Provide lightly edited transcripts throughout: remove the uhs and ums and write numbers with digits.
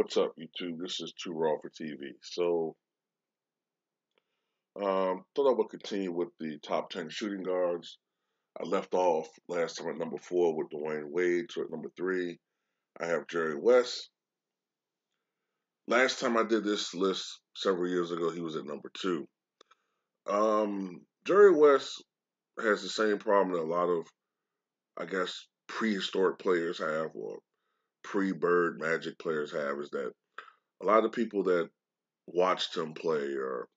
what's up, YouTube? This is Too Raw for TV. Thought I would continue with the top 10 shooting guards. I left off last time at number 4 with Dwayne Wade. So at number 3, I have Jerry West. Last time I did this list several years ago, he was at number 2. Jerry West has the same problem that a lot of, I guess, prehistoric players have, or pre-Bird Magic players have, is that a lot of people that watched him play are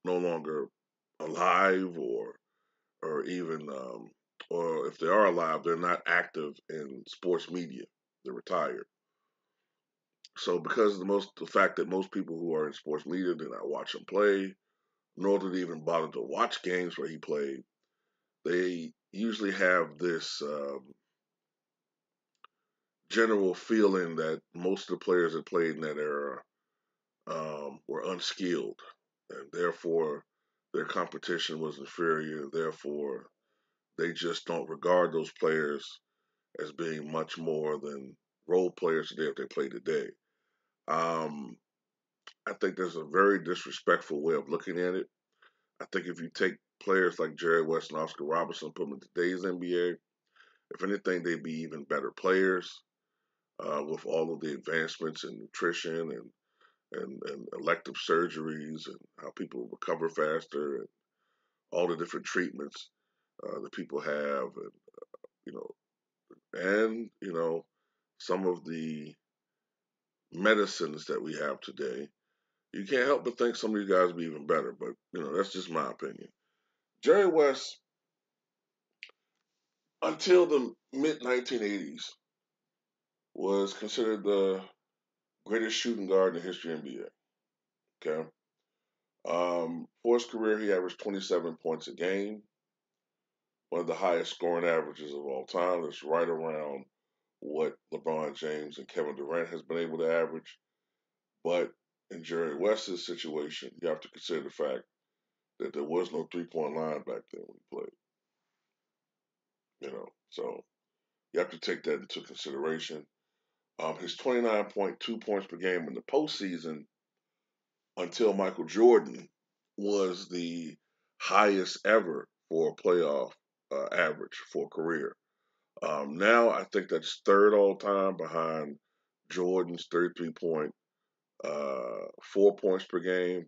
no longer alive, or even or if they are alive, they're not active in sports media. They're retired. So because of the fact that most people who are in sports media did not watch him play, nor did they even bother to watch games where he played, they usually have this general feeling that most of the players that played in that era were unskilled, and therefore their competition was inferior. Therefore, they just don't regard those players as being much more than role players today if they play today. Um, I think there's a very disrespectful way of looking at it. I think if you take players like Jerry West and Oscar Robertson, put them in today's NBA, if anything, they'd be even better players with all of the advancements in nutrition and elective surgeries and how people recover faster and all the different treatments that people have, and you know, some of the medicines that we have today. You can't help but think some of these guys would be even better, but that's just my opinion. Jerry West, until the mid 1980s, was considered the greatest shooting guard in the history of the NBA. Okay, for his career, he averaged 27 points a game, one of the highest scoring averages of all time. It's right around what LeBron James and Kevin Durant has been able to average. But in Jerry West's situation, you have to consider the fact that there was no 3-point line back then when he played. So you have to take that into consideration. His 29.2 points per game in the postseason until Michael Jordan was the highest ever for a playoff average for a career. Now I think that's third all time behind Jordan's 33.4 points per game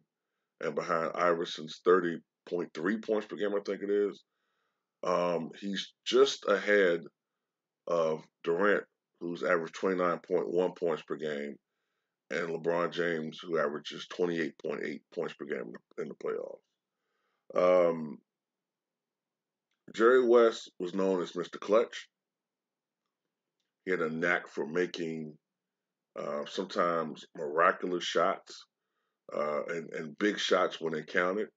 and behind Iverson's 30.3 points per game, I think it is. He's just ahead of Durant, who's averaged 29.1 points per game, and LeBron James, who averages 28.8 points per game in the playoffs. Um, Jerry West was known as Mr. Clutch. He had a knack for making sometimes miraculous shots and big shots when they counted.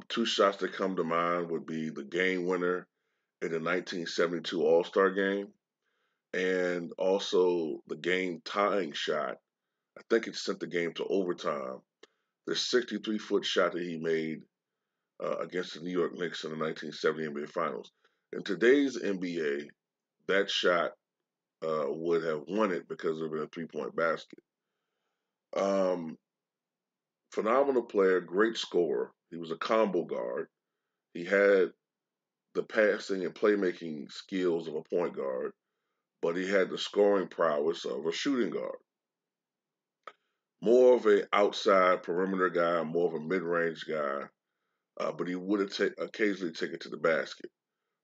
Two shots that come to mind would be the game winner in the 1972 All-Star game and also the game tying shot. I think it sent the game to overtime. The 63-foot shot that he made against the New York Knicks in the 1970 NBA Finals. In today's NBA, that shot would have won it because of a three-point basket. Phenomenal player, great scorer. He was a combo guard. He had the passing and playmaking skills of a point guard, but he had the scoring prowess of a shooting guard. More of an outside perimeter guy, more of a mid-range guy, but he would occasionally take it to the basket.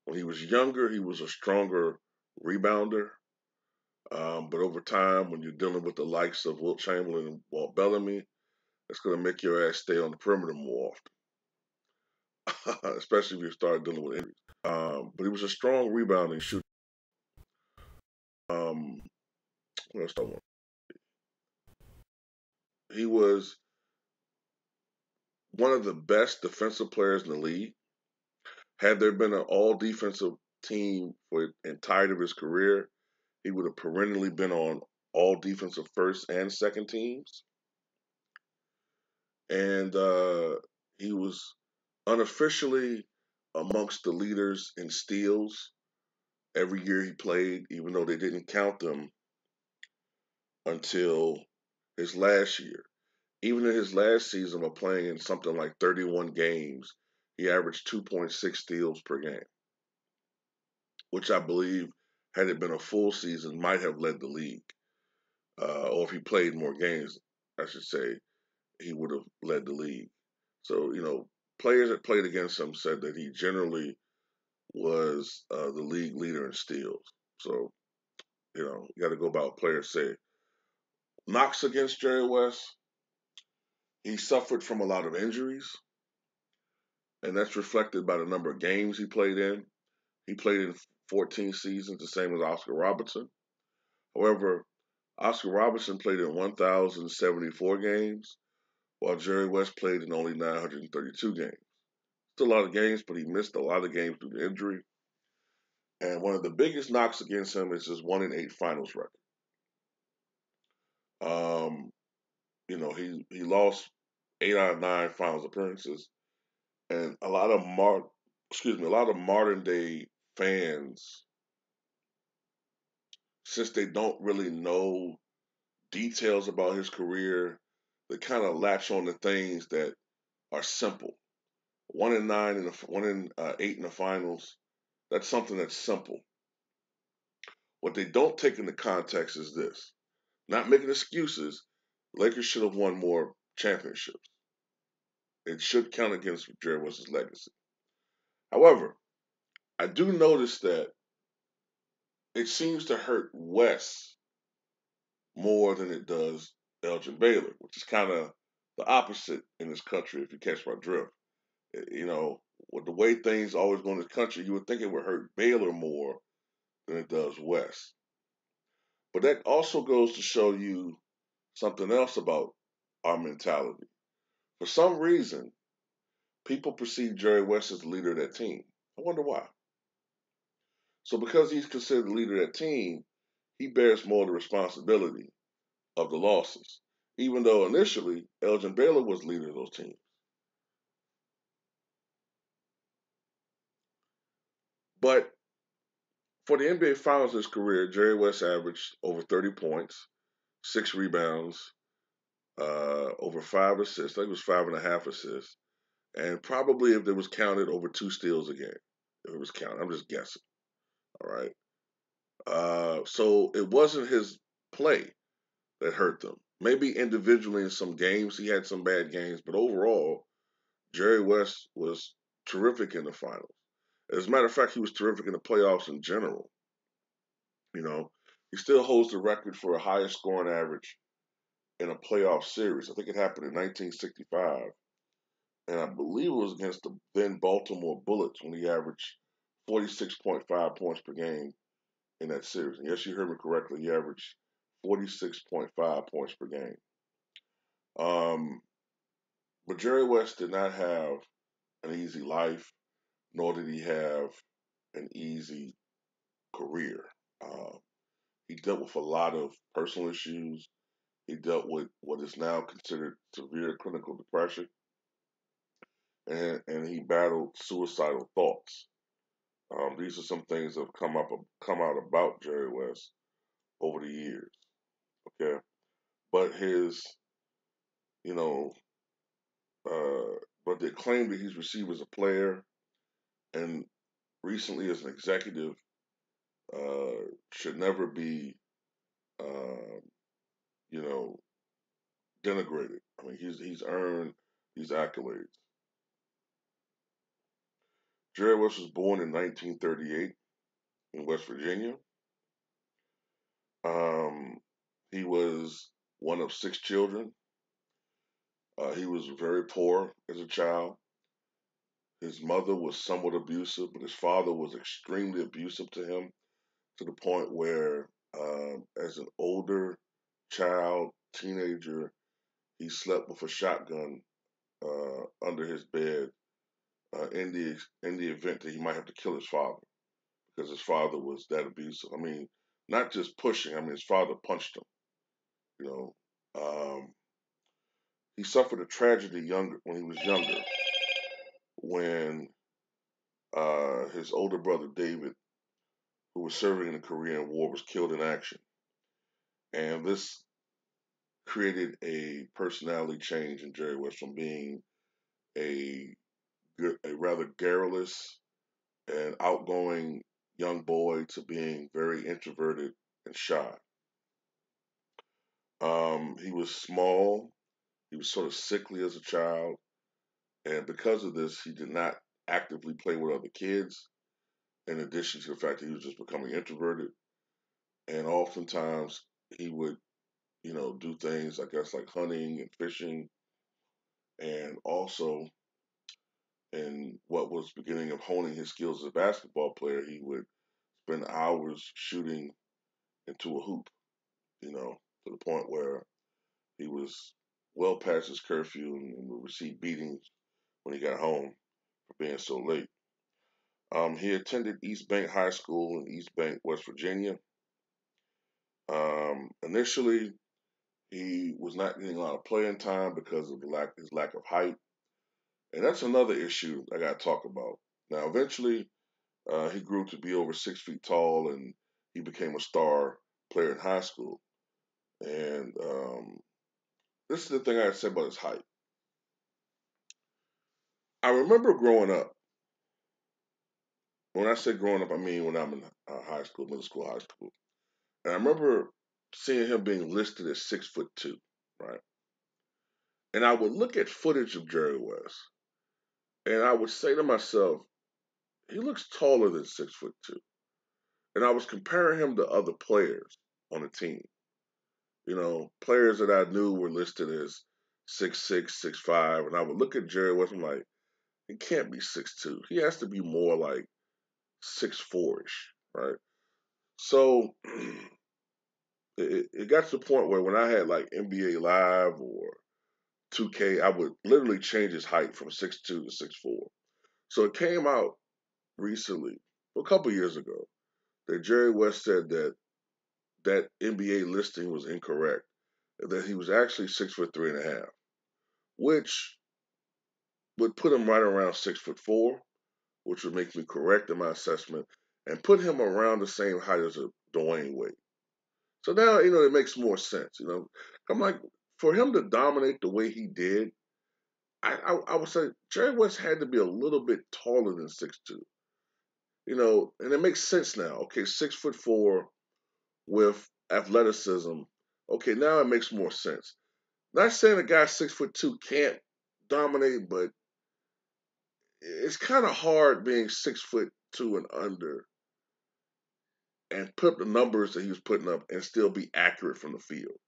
When he was younger, he was a stronger rebounder. But over time, when you're dealing with the likes of Wilt Chamberlain and Walt Bellamy, it's going to make your ass stay on the perimeter more often, especially if you start dealing with injuries. But he was a strong rebounding shooter. Um, what else do I want? He was one of the best defensive players in the league. Had there been an all defensive team for the entirety of his career, he would have perennially been on all defensive first and second teams. And he was unofficially amongst the leaders in steals every year he played, even though they didn't count them until his last year. Even in his last season of playing in something like 31 games, he averaged 2.6 steals per game, which I believe, had it been a full season, might have led the league. Or if he played more games, I should say, he would have led the league. So, players that played against him said that he generally was the league leader in steals. So, you got to go by what players say. Knocks against Jerry West, he suffered from a lot of injuries, and that's reflected by the number of games he played in. He played in 14 seasons, the same as Oscar Robertson. However, Oscar Robertson played in 1,074 games, while Jerry West played in only 932 games. Still a lot of games, but he missed a lot of games due to injury. And one of the biggest knocks against him is his 1-8 finals record. Um, he lost 8 out of 9 finals appearances, and a lot of modern day fans, since they don't really know details about his career, they kind of latch on to things that are simple. 1-9 and 1-8 in the finals. That's something that's simple. What they don't take into context is this: not making excuses. Lakers should have won more championships. It should count against Jerry West's legacy. However, I do notice that it seems to hurt West more than it does Elgin Baylor, which is kind of the opposite in this country, if you catch my drift. With the way things always go in this country, you would think it would hurt Baylor more than it does West. But that also goes to show you something else about our mentality. For some reason, people perceive Jerry West as the leader of that team. I wonder why. So because he's considered the leader of that team, he bears more of the responsibility of the losses, even though initially Elgin Baylor was the leader of those teams. But for the NBA Finals of his career, Jerry West averaged over 30 points, 6 rebounds, over 5 assists. I think it was 5.5 assists, and probably, if it was counted, over 2 steals a game. If it was counted, I'm just guessing. All right. So it wasn't his play that hurt them. Maybe individually in some games he had some bad games, but overall, Jerry West was terrific in the finals. As a matter of fact, he was terrific in the playoffs in general. You know, he still holds the record for a highest scoring average in a playoff series. I think it happened in 1965, and I believe it was against the then Baltimore Bullets when he averaged 46.5 points per game in that series. And yes, you heard me correctly. He averaged 46.5 points per game. Um, but Jerry West did not have an easy life, nor did he have an easy career. Uh, he dealt with a lot of personal issues. He dealt with what is now considered severe clinical depression, and he battled suicidal thoughts. These are some things that have come out about Jerry West over the years. Okay, but you know, uh, but the acclaim that he's received as a player and recently as an executive should never be, uh, you know, denigrated. I mean, he's earned these accolades. Jerry West was born in 1938 in West Virginia. Um, he was one of 6 children. He was very poor as a child. His mother was somewhat abusive, but his father was extremely abusive to him, to the point where, as an older child, teenager, he slept with a shotgun under his bed in the event that he might have to kill his father, because his father was that abusive. I mean, not just pushing. I mean, his father punched him. You know, he suffered a tragedy younger when he was younger, when his older brother David, who was serving in the Korean War, was killed in action. And this created a personality change in Jerry West from being a a rather garrulous and outgoing young boy to being very introverted and shy. He was small. He was sort of sickly as a child, and because of this, he did not actively play with other kids. In addition to the fact that he was just becoming introverted, and oftentimes he would, do things I guess like hunting and fishing, and also in what was beginning of honing his skills as a basketball player, he would spend hours shooting into a hoop, to the point where he was well past his curfew and would receive beatings when he got home for being so late. He attended East Bank High School in East Bank, West Virginia. Initially, he was not getting a lot of playing time because of his lack of height, and that's another issue I got to talk about. Now, eventually, he grew to be over 6 feet tall, and he became a star player in high school. And this is the thing I said about his height. I remember growing up. When I say growing up, I mean when I'm in high school, middle school, high school. And I remember seeing him being listed as 6'2", right? And I would look at footage of Jerry West, and I would say to myself, he looks taller than 6'2". And I was comparing him to other players on the team. Players that I knew were listed as 6'6", 6'5", and I would look at Jerry West. I'm like, he can't be 6'2". He has to be more like 6'4" ish, right? So it got to the point where when I had like NBA Live or 2K, I would literally change his height from 6'2" to 6'4". So it came out recently, a couple years ago, that Jerry West said that that NBA listing was incorrect, that he was actually 6'3" and a half, which would put him right around 6'4", which would make me correct in my assessment and put him around the same height as a Dwayne Wade. So now, it makes more sense. I'm like, for him to dominate the way he did, I would say Jerry West had to be a little bit taller than 6'2". And it makes sense now. Okay, 6'4" with athleticism. Okay, now it makes more sense. Not saying a guy 6'2" can't dominate, but it's kind of hard being 6'2" and under and put up the numbers that he was putting up and still be accurate from the field.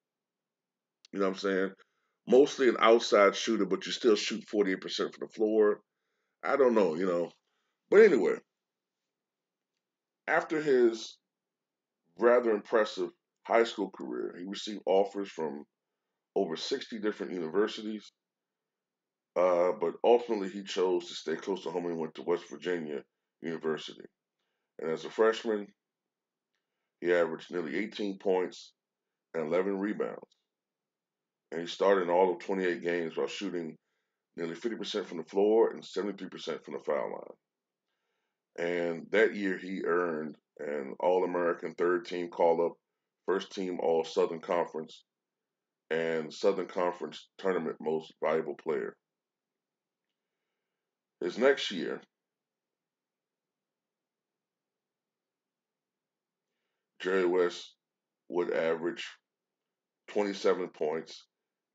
You know what I'm saying? Mostly an outside shooter, but you still shoot 48% from the floor. I don't know. But anyway, after his rather impressive high school career, he received offers from over 60 different universities, but ultimately he chose to stay close to home and went to West Virginia University. And as a freshman, he averaged nearly 18 points and 11 rebounds. And he started in all of 28 games while shooting nearly 50% from the floor and 73% from the foul line. And that year he earned an All American third team call up, first team All Southern Conference, and Southern Conference Tournament Most Valuable Player. His next year, Jerry West would average 27 points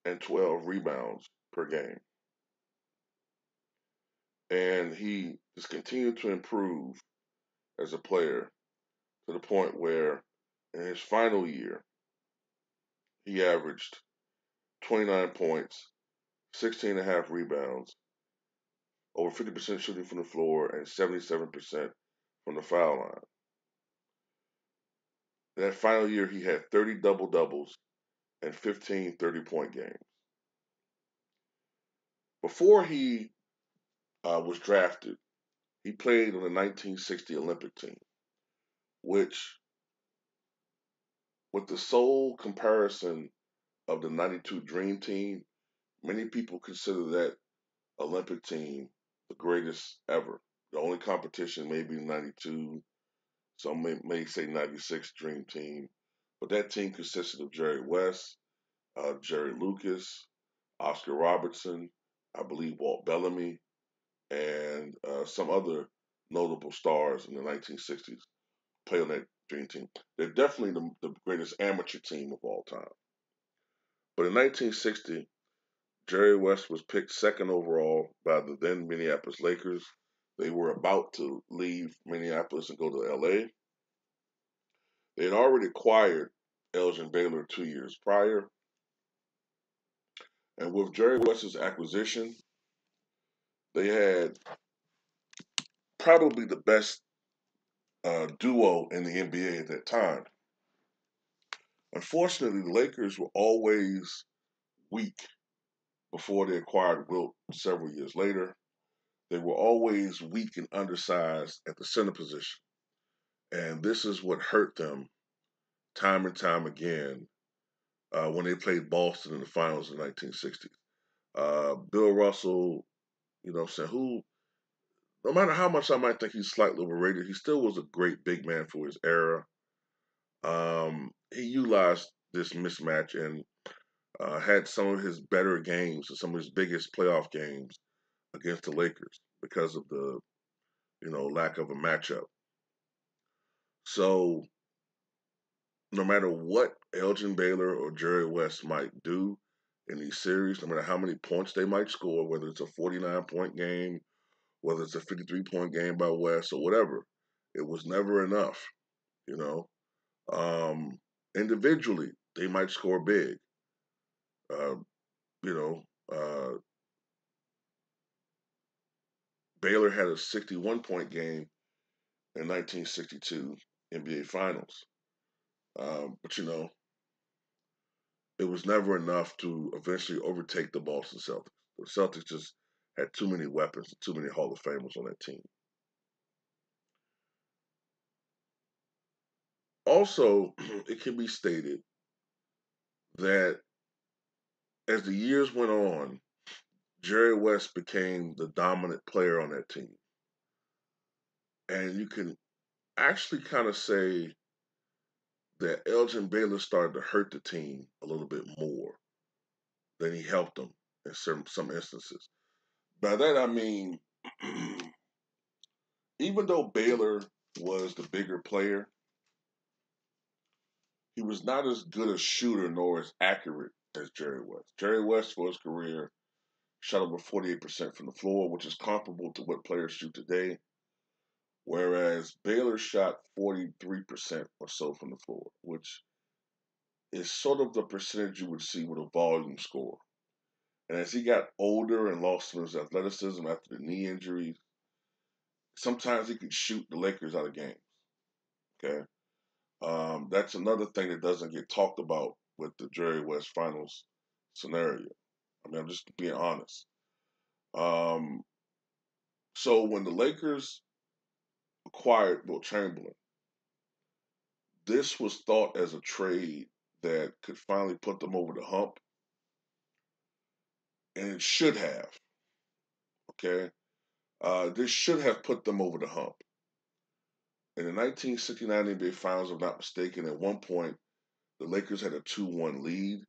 and 12 rebounds per game. And he just continued to improve as a player to the point where in his final year, he averaged 29 points, 16 and a half rebounds, over 50% shooting from the floor, and 77% from the foul line. That final year, he had 30 double doubles and 15 30-point games. Before he was drafted, he played on the 1960 Olympic team, which, with the sole comparison of the 92 Dream Team, many people consider that Olympic team the greatest ever. The only competition may be 92. Some may say 96 Dream Team. But that team consisted of Jerry West, Jerry Lucas, Oscar Robertson, I believe Walt Bellamy, and some other notable stars in the 1960s play on that Dream Team. They're definitely the greatest amateur team of all time. But in 1960, Jerry West was picked second overall by the then Minneapolis Lakers. They were about to leave Minneapolis and go to LA. They had already acquired Elgin Baylor 2 years prior. And with Jerry West's acquisition, they had probably the best duo in the NBA at that time. Unfortunately, the Lakers were always weak before they acquired Wilt several years later. They were always weak and undersized at the center position. And this is what hurt them time and time again when they played Boston in the finals in the 1960s. Bill Russell, you know what I'm saying, who, no matter how much I might think he's slightly overrated, he still was a great big man for his era. He utilized this mismatch and had some of his better games and some of his biggest playoff games against the Lakers because of the lack of a matchup. So no matter what Elgin Baylor or Jerry West might do in these series, no matter how many points they might score, whether it's a 49-point game, whether it's a 53-point game by West or whatever, it was never enough. You know, individually they might score big. Uh, you know, Baylor had a 61-point game in 1962 NBA Finals, but it was never enough to eventually overtake the Boston Celtics. The Celtics just had too many weapons and too many Hall of Famers on that team. Also, it can be stated that as the years went on, Jerry West became the dominant player on that team. And you can actually kind of say that Elgin Baylor started to hurt the team a little bit more than he helped them in some instances. By that I mean, even though Baylor was the bigger player, he was not as good a shooter nor as accurate as Jerry West. Jerry West, for his career, shot over 48% from the floor, which is comparable to what players shoot today, whereas Baylor shot 43% or so from the floor, which is sort of the percentage you would see with a volume score. And as he got older and lost some of his athleticism after the knee injuries, sometimes he could shoot the Lakers out of games. Okay, that's another thing that doesn't get talked about with the Jerry West Finals scenario. I mean, I'm just being honest. Um, so when the Lakers acquired Wilt Chamberlain, this was thought as a trade that could finally put them over the hump, and it should have. Okay, this should have put them over the hump. In the 1969 NBA Finals, if I'm not mistaken, at one point the Lakers had a 2-1 lead,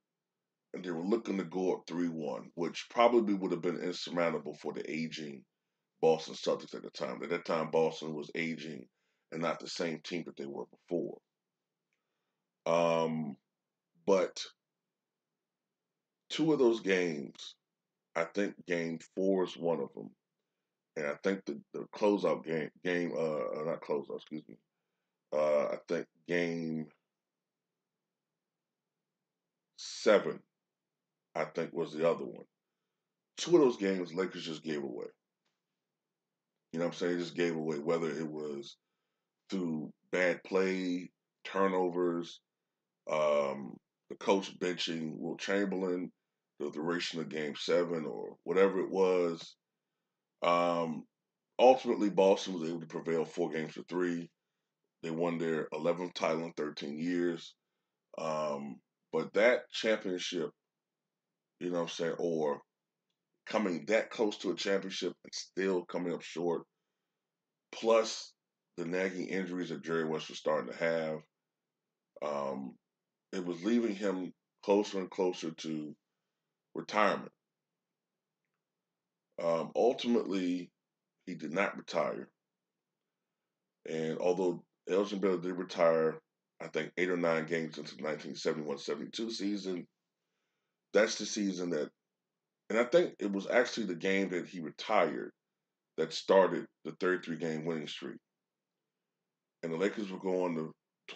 and they were looking to go up 3-1, which probably would have been insurmountable for the aging Boston Celtics at the time. At that time, Boston was aging and not the same team that they were before. But two of those games, I think Game 4 is one of them, and I think the closeout not closeout, excuse me. I think Game 7, I think was the other one. Two of those games, Lakers just gave away. You know what I'm saying? They just gave away, whether it was through bad play, turnovers, the coach benching Wilt Chamberlain, the duration of Game 7, or whatever it was. Ultimately, Boston was able to prevail 4-3. They won their 11th title in 13 years. But that championship, you know what I'm saying, or coming that close to a championship and still coming up short, plus the nagging injuries that Jerry West was starting to have, it was leaving him closer and closer to retirement. Ultimately, he did not retire. And although Elgin Baylor did retire, I think 8 or 9 games into the 1971-72 season, that's the season that, and I think it was actually the game that he retired that started the 33-game winning streak. And the Lakers were going to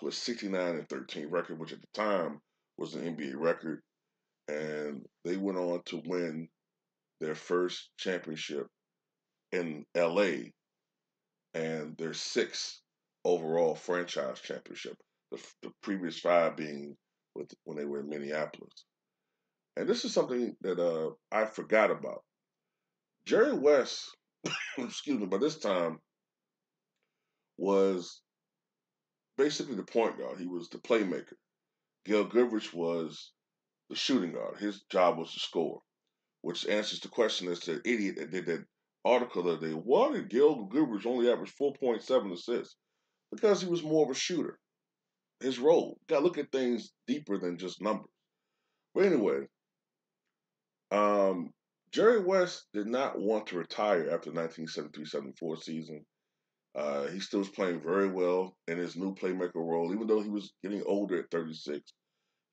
a 69-13 record, which at the time was an NBA record. And they went on to win their first championship in LA and their sixth overall franchise championship, the previous 5 being when they were in Minneapolis. And this is something that I forgot about. Jerry West, excuse me, by this time was basically the point guard. He was the playmaker. Gail Goodrich was the shooting guard. His job was to score, which answers the question as to the idiot that did that article the other day. Why did Gail Goodrich only average 4.7 assists? Because he was more of a shooter. His role. You gotta look at things deeper than just numbers. But anyway, Jerry West did not want to retire after the 1973-74 season. He still was playing very well in his new playmaker role, even though he was getting older at 36.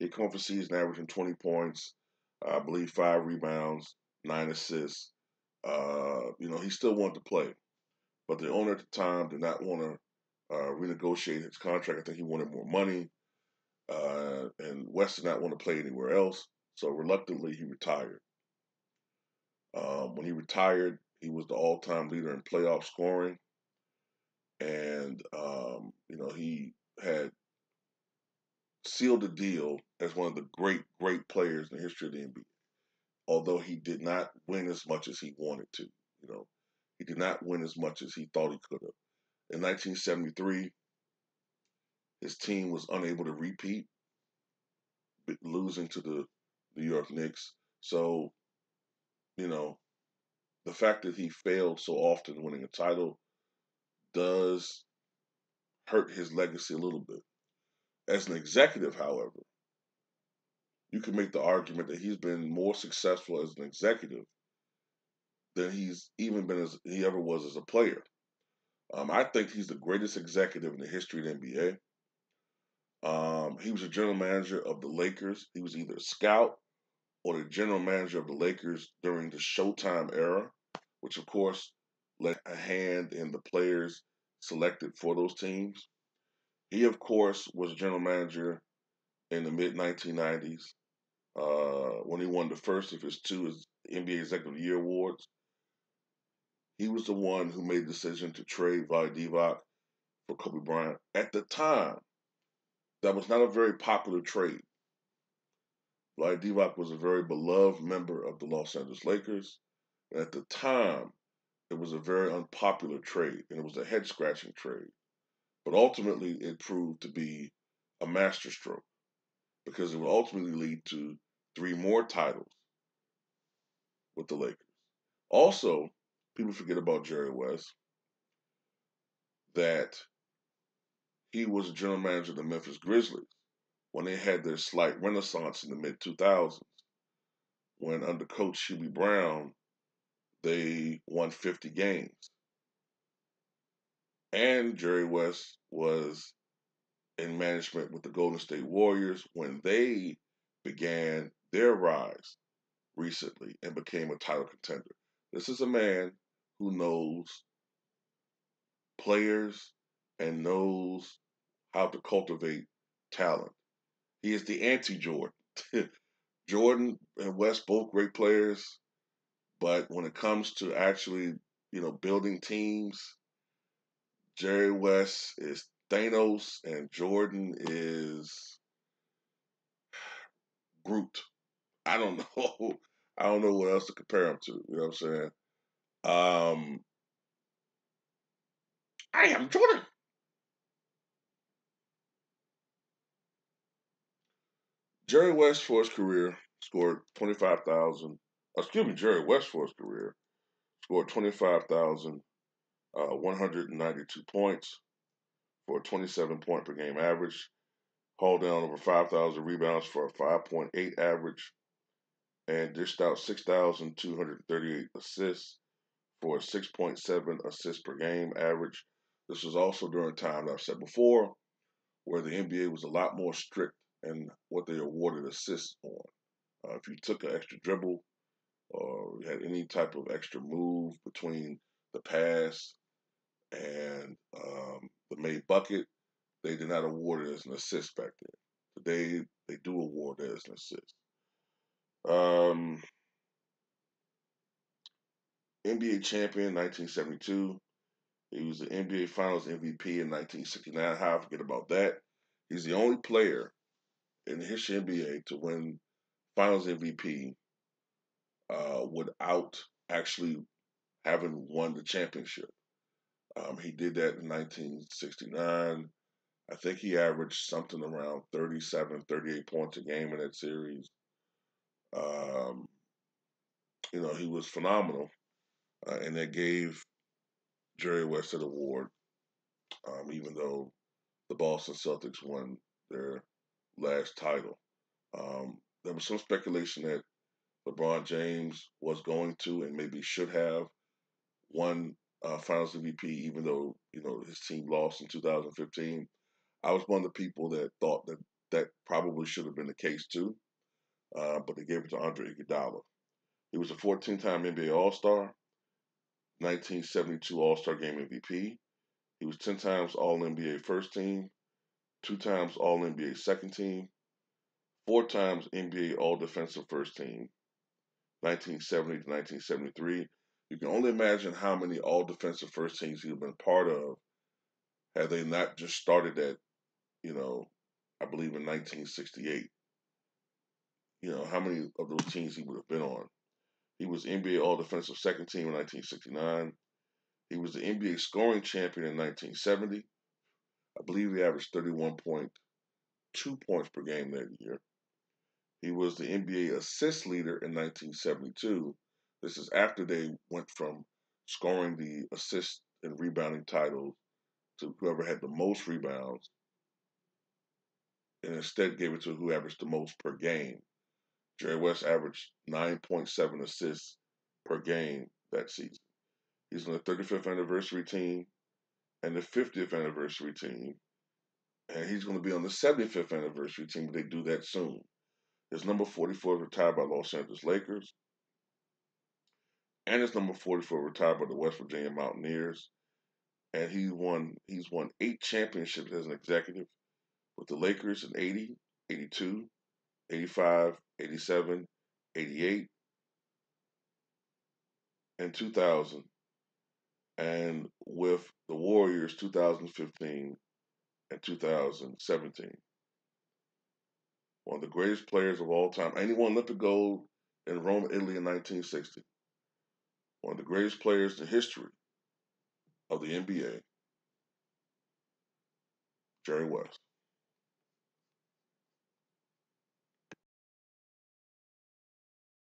He come off a season averaging 20 points, I believe 5 rebounds, 9 assists. He still wanted to play. But the owner at the time did not want to renegotiate his contract. I think he wanted more money. And West did not want to play anywhere else. So reluctantly, he retired. When he retired, he was the all-time leader in playoff scoring. And, he had sealed the deal as one of the great, great players in the history of the NBA. Although he did not win as much as he wanted to. He did not win as much as he thought he could have. In 1973, his team was unable to repeat, losing to the New York Knicks. So, the fact that he failed so often winning a title does hurt his legacy a little bit. As an executive, however, you can make the argument that he's been more successful as an executive than he's even been as he ever was as a player. I think he's the greatest executive in the history of the NBA. He was a general manager of the Lakers. He was either a scout or the general manager of the Lakers during the Showtime era, which of course led a hand in the players selected for those teams. He, of course, was a general manager in the mid 1990s when he won the first of his 2 NBA Executive of the Year awards. He was the one who made the decision to trade Vlade Divac for Kobe Bryant. At the time, that was not a very popular trade. Vlade Divac was a very beloved member of the Los Angeles Lakers. And at the time, it was a very unpopular trade, and it was a head-scratching trade. But ultimately, it proved to be a masterstroke because it would ultimately lead to 3 more titles with the Lakers. Also, people forget about Jerry West, that he was a general manager of the Memphis Grizzlies when they had their slight renaissance in the mid-2000s, when under Coach Hubie Brown, they won 50 games. And Jerry West was in management with the Golden State Warriors when they began their rise recently and became a title contender. This is a man who knows players and knows how to cultivate talent. He is the anti-Jordan. Jordan and West, both great players, but when it comes to actually, building teams, Jerry West is Thanos and Jordan is Groot. I don't know. I don't know what else to compare him to. You know what I'm saying? I am Jordan. Jerry West for his career scored 25,000. Excuse me, Jerry West for his career scored 25,192 points for a 27 point per game average. hauled down over 5,000 rebounds for a 5.8 average, and dished out 6,238 assists for a 6.7 assists per game average. This was also during a time that I've said before where the NBA was a lot more strict in what they awarded assists on. If you took an extra dribble or had any type of extra move between the pass and the made bucket, they did not award it as an assist back then. Today, they do award it as an assist. NBA champion 1972. He was the NBA Finals MVP in 1969. How I forget about that? He's the only player in the history of NBA to win Finals MVP without actually having won the championship. He did that in 1969. I think he averaged something around 37, 38 points a game in that series. Um, he was phenomenal, and that gave Jerry West an award, even though the Boston Celtics won their last title. There was some speculation that LeBron James was going to and maybe should have won Finals MVP, even though his team lost in 2015. I was one of the people that thought that that probably should have been the case too, but they gave it to Andre Iguodala. He was a 14-time NBA All-Star, 1972 All-Star Game MVP. He was 10 times All-NBA First Team, 2 times All-NBA Second Team, 4 times NBA All-Defensive First Team, 1970 to 1973. You can only imagine how many All-Defensive First Teams he'd have been part of had they not just started at, I believe in 1968. How many of those teams he would have been on. He was NBA All-Defensive Second Team in 1969. He was the NBA Scoring Champion in 1970. I believe he averaged 31.2 points per game that year. He was the NBA Assist Leader in 1972. This is after they went from scoring the assist and rebounding titles to whoever had the most rebounds, and instead gave it to who averaged the most per game. Jerry West averaged 9.7 assists per game that season. He's on the 35th anniversary team and the 50th anniversary team, and he's going to be on the 75th anniversary team, but they do that soon. His number 44 is retired by Los Angeles Lakers, and his number 44 retired by the West Virginia Mountaineers. And he's won 8 championships as an executive with the Lakers in 80, 82, 85, 87, 88, and 2000, and with the Warriors 2015 and 2017. One of the greatest players of all time. And he won Olympic gold in Rome, Italy in 1960. One of the greatest players in the history of the NBA, Jerry West.